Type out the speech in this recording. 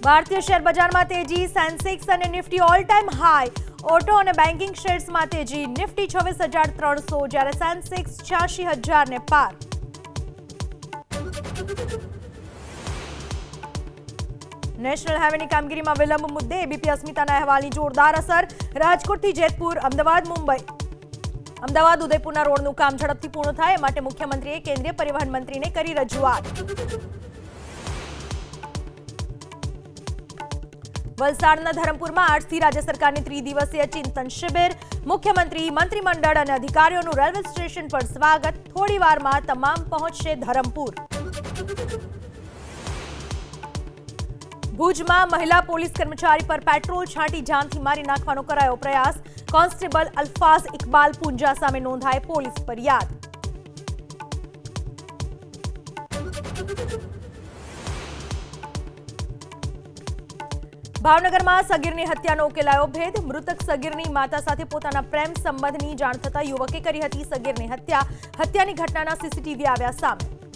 ભારતીય શેર બજારમાં તેજી, સેન્સેક્સ અને Nifty all time high. Auto અને બેન્કિંગ શેર્સમાં તેજી, નિફ્ટી 26,300 જ્યારે સેન્સેક્સ 86,000 ને પાર. નેશનલ હાઈવેની કામગીરીમાં વિલંબ મુદ્દે એબીપી અસ્મિતાના અહેવાલની જોરદાર અસર. રાજકોટથી જેતપુર, અમદાવાદ મુંબઈ, અમદાવાદ ઉદયપુરના રોડનું કામ ઝડપથી પૂર્ણ થાય માટે મુખ્યમંત્રીએ કેન્દ્રીય પરિવહન મંત્રીને કરી રજૂઆત. વલસાડના ધરમપુરમાં આજથી રાજ્ય સરકારની ત્રિદિવસીય ચિંતન શિબિર. મુખ્યમંત્રી, મંત્રીમંડળ અને અધિકારીઓનું રેલવે સ્ટેશન પર સ્વાગત. થોડી વારમાં તમામ પહોંચશે ધરમપુર. ભુજમાં મહિલા પોલીસ કર્મચારી પર પેટ્રોલ છાંટી જાનથી મારી નાખવાનો કરાયો પ્રયાસ. કોન્સ્ટેબલ અલ્ફાઝ ઇકબાલ પુંજા સામે નોંધાઈ પોલીસ ફરિયાદ. ભાવનગરમાં સગીરની હત્યાનો ઉકેલાયો ભેદ. મૃતક સગીરની માતા સાથે પોતાના પ્રેમ સંબંધની જાણ થતા યુવકે કરી હતી સગીરની હત્યા. હત્યાની ઘટનાના સીસીટીવી આવ્યા સામે.